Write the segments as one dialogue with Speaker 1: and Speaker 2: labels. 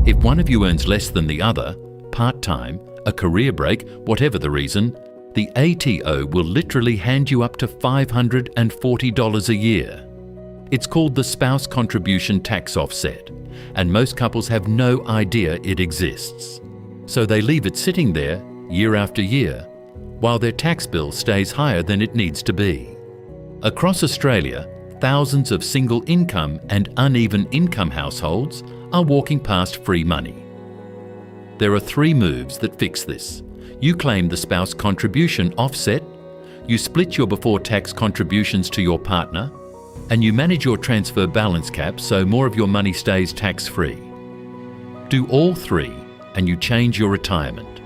Speaker 1: If one of you earns less than the other, part-time, a career break, whatever the reason, the ATO will literally hand you up to $540 a year. It's called the spouse contribution tax offset, and most couples have no idea it exists. So they leave it sitting there year after year, while their tax bill stays higher than it needs to be. Across Australia, thousands of single income and uneven income households are walking past free money. There are 3 moves that fix this. You claim the spouse contribution offset, you split your before-tax contributions to your partner, and you manage your transfer balance cap so more of your money stays tax-free. Do all 3 and you change your retirement.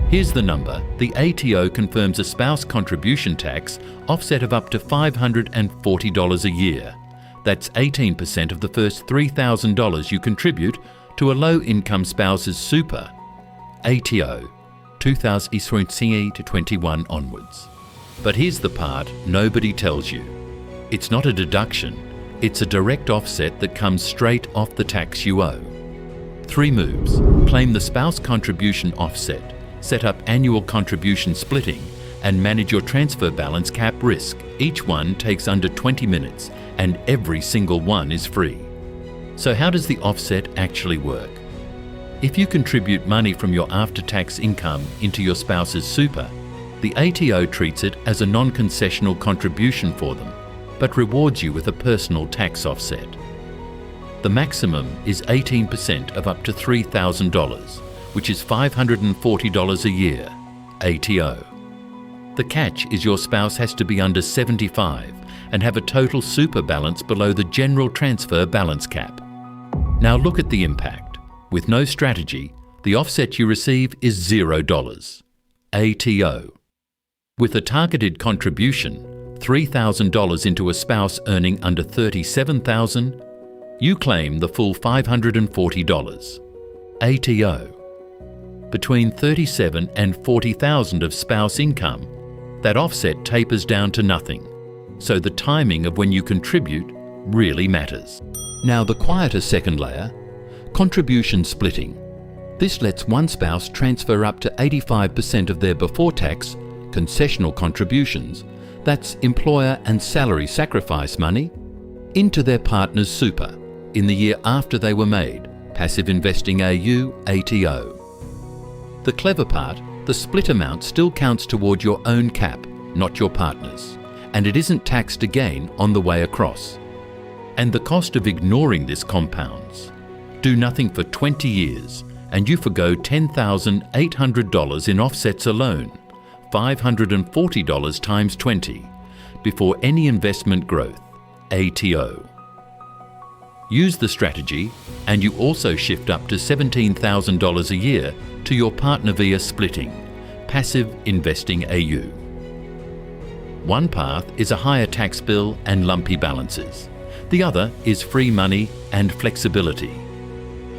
Speaker 1: Here's the number. The ATO confirms a spouse contribution tax offset of up to $540 a year. That's 18% of the first $3,000 you contribute to a low-income spouse's super. ATO, 2020 to 21 onwards. But here's the part nobody tells you. It's not a deduction, it's a direct offset that comes straight off the tax you owe. 3 moves. Claim the spouse contribution offset, set up annual contribution splitting, and manage your transfer balance cap risk. Each one takes under 20 minutes, and every single one is free. So how does the offset actually work? If you contribute money from your after-tax income into your spouse's super, the ATO treats it as a non-concessional contribution for them, but rewards you with a personal tax offset. The maximum is 18% of up to $3,000, which is $540 a year, ATO. The catch is your spouse has to be under 75 and have a total super balance below the general transfer balance cap. Now look at the impact. With no strategy, the offset you receive is $0, ATO. With a targeted contribution, $3,000 into a spouse earning under $37,000, you claim the full $540, ATO. Between $37,000 and $40,000 of spouse income, that offset tapers down to nothing, so the timing of when you contribute really matters. Now the quieter second layer, contribution splitting. This lets one spouse transfer up to 85% of their before-tax concessional contributions, that's employer and salary sacrifice money, into their partner's super in the year after they were made, passive investing AU, ATO. The clever part, the split amount still counts toward your own cap, not your partner's, and it isn't taxed again on the way across. And the cost of ignoring this compounds. Do nothing for 20 years and you forgo $10,800 in offsets alone, $540 times 20, before any investment growth, ATO. Use the strategy and you also shift up to $17,000 a year to your partner via splitting, passive investing AU. One path is a higher tax bill and lumpy balances. The other is free money and flexibility.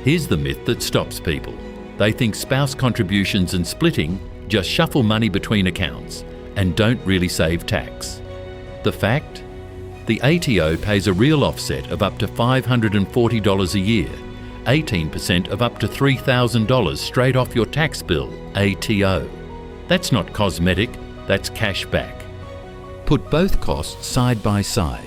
Speaker 1: Here's the myth that stops people. They think spouse contributions and splitting just shuffle money between accounts and don't really save tax. The fact? The ATO pays a real offset of up to $540 a year, 18% of up to $3,000 straight off your tax bill, ATO. That's not cosmetic, that's cash back. Put both costs side by side.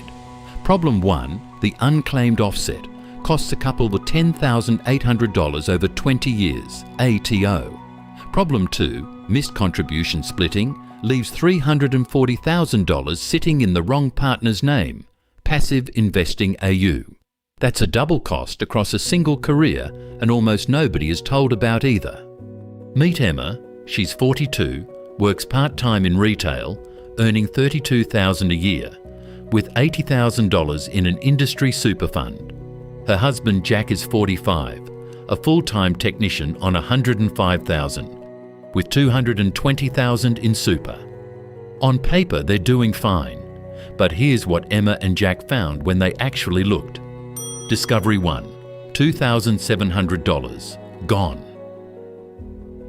Speaker 1: Problem 1, the unclaimed offset, costs a couple with $10,800 over 20 years, ATO. Problem 2, missed contribution splitting, leaves $340,000 sitting in the wrong partner's name, passive investing AU. That's a double cost across a single career and almost nobody is told about either. Meet Emma, she's 42, works part-time in retail, earning $32,000 a year, with $80,000 in an industry super fund. Her husband Jack is 45, a full-time technician on $105,000, with $220,000 in super. On paper, they're doing fine, but here's what Emma and Jack found when they actually looked. Discovery 1, $2,700, gone.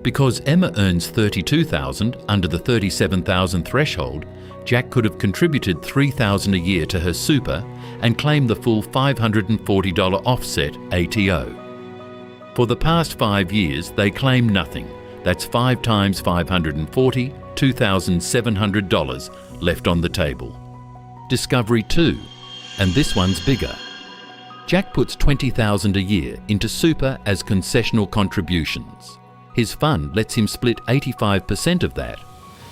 Speaker 1: Because Emma earns $32,000 under the $37,000 threshold, Jack could have contributed $3,000 a year to her super and claimed the full $540 offset ATO. For the past 5 years, they claim nothing. That's 5 times $540, $2,700 left on the table. Discovery 2, and this one's bigger. Jack puts $20,000 a year into super as concessional contributions. His fund lets him split 85% of that,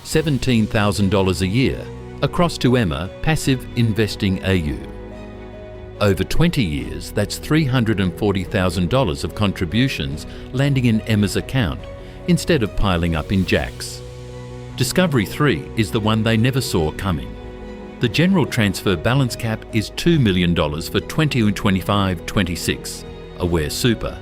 Speaker 1: $17,000 a year, across to Emma Passive Investing AU. Over 20 years, that's $340,000 of contributions landing in Emma's account instead of piling up in Jack's. Discovery 3 is the one they never saw coming. The general transfer balance cap is $2 million for 2025-26, Aware Super.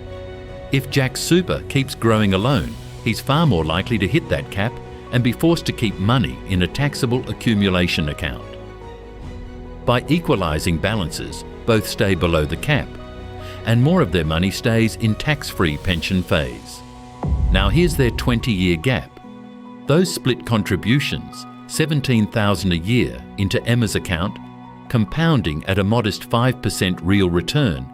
Speaker 1: If Jack's super keeps growing alone, he's far more likely to hit that cap and be forced to keep money in a taxable accumulation account. By equalising balances, both stay below the cap, and more of their money stays in tax-free pension phase. Now here's their 20-year gap. Those split contributions, $17,000 a year into Emma's account, compounding at a modest 5% real return,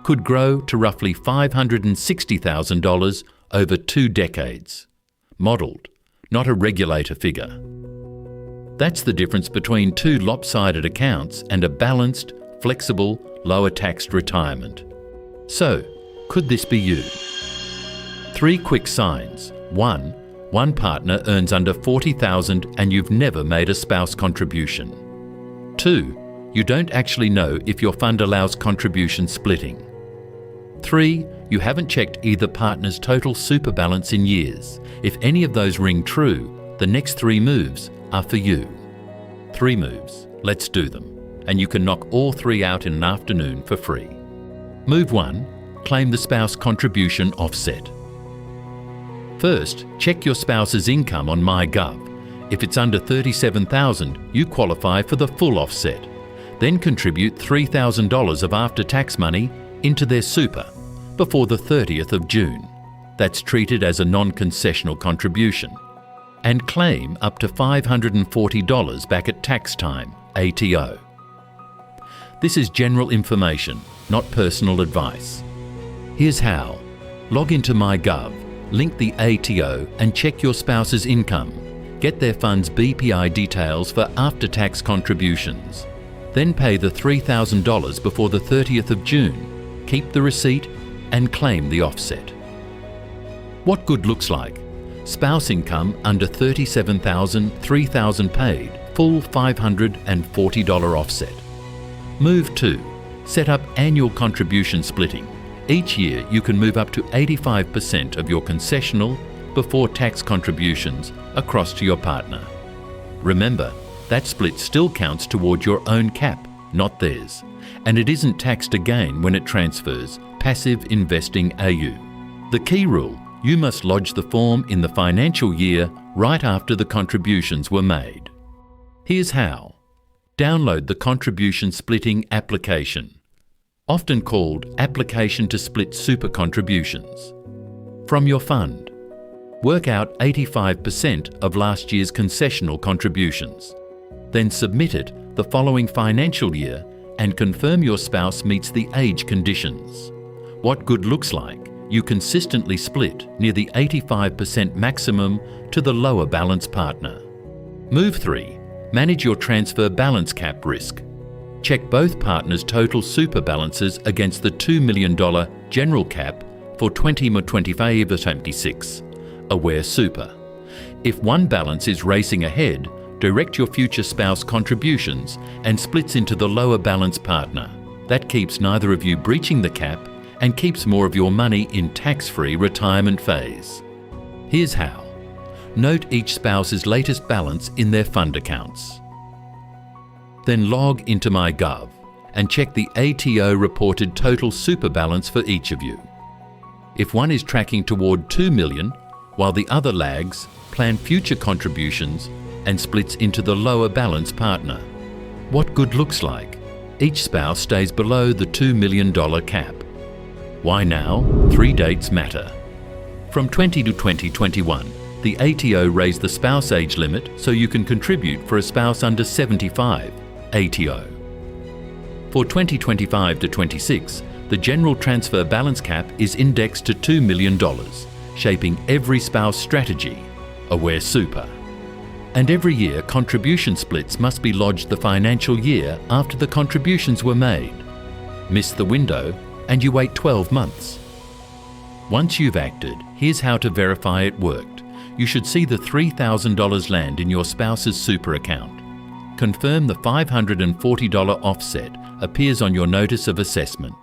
Speaker 1: could grow to roughly $560,000 over 2 decades. Modelled, not a regulator figure. That's the difference between 2 lopsided accounts and a balanced, flexible, lower-taxed retirement. So, could this be you? 3 quick signs. 1. One partner earns under $40,000 and you've never made a spouse contribution. 2. You don't actually know if your fund allows contribution splitting. 3. You haven't checked either partner's total super balance in years. If any of those ring true, the next 3 moves are for you. 3 moves. Let's do them. And you can knock all 3 out in an afternoon for free. Move 1. Claim the spouse contribution offset. First, check your spouse's income on MyGov. If it's under $37,000, you qualify for the full offset. Then contribute $3,000 of after-tax money into their super before the 30th of June. That's treated as a non-concessional contribution. And claim up to $540 back at tax time, ATO. This is general information, not personal advice. Here's how. Log into MyGov, link the ATO and check your spouse's income. Get their fund's BPI details for after-tax contributions. Then pay the $3,000 before the 30th of June. Keep the receipt and claim the offset. What good looks like? Spouse income under $37,000, $3,000 paid, full $540 offset. Move 2. Set up annual contribution splitting. Each year you can move up to 85% of your concessional before tax contributions across to your partner. Remember, that split still counts toward your own cap, not theirs, and it isn't taxed again when it transfers. Passive Investing AU. The key rule: you must lodge the form in the financial year right after the contributions were made. Here's how. Download the contribution splitting application, often called Application to Split Super Contributions, from your fund. Work out 85% of last year's concessional contributions. Then submit it the following financial year and confirm your spouse meets the age conditions. What good looks like: you consistently split near the 85% maximum to the lower balance partner. Move 3. Manage your transfer balance cap risk. Check both partners' total super balances against the $2 million general cap for 2025-26, Aware Super. If one balance is racing ahead, direct your future spouse contributions and splits into the lower balance partner. That keeps neither of you breaching the cap and keeps more of your money in tax-free retirement phase. Here's how. Note each spouse's latest balance in their fund accounts. Then log into MyGov and check the ATO reported total super balance for each of you. If one is tracking toward $2 million, while the other lags, plan future contributions and splits into the lower balance partner. What good looks like? Each spouse stays below the $2 million cap. Why now? 3 dates matter. From 20 to 2021, the ATO raised the spouse age limit so you can contribute for a spouse under 75, ATO. For 2025 to 26, The general transfer balance cap is indexed to $2 million, shaping every spouse strategy, Aware Super. And every year, contribution splits must be lodged the financial year after the contributions were made. Miss the window and you wait 12 months. Once you've acted, here's how to verify it worked. You should see the $3,000 land in your spouse's super account. Confirm the $540 offset appears on your notice of assessment.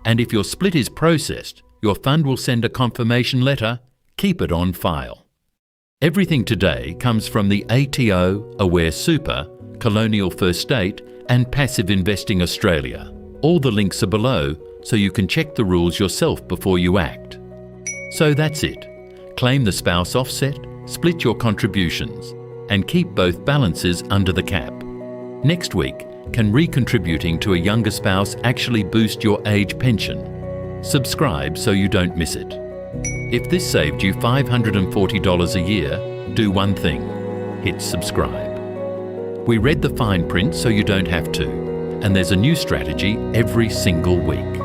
Speaker 1: And if your split is processed, your fund will send a confirmation letter. Keep it on file. Everything today comes from the ATO, Aware Super, Colonial First State and Passive Investing Australia. All the links are below so you can check the rules yourself before you act. So that's it. Claim the spouse offset, split your contributions, and keep both balances under the cap. Next week, can recontributing to a younger spouse actually boost your age pension? Subscribe so you don't miss it. If this saved you $540 a year, do one thing: hit subscribe. We read the fine print so you don't have to, and there's a new strategy every single week.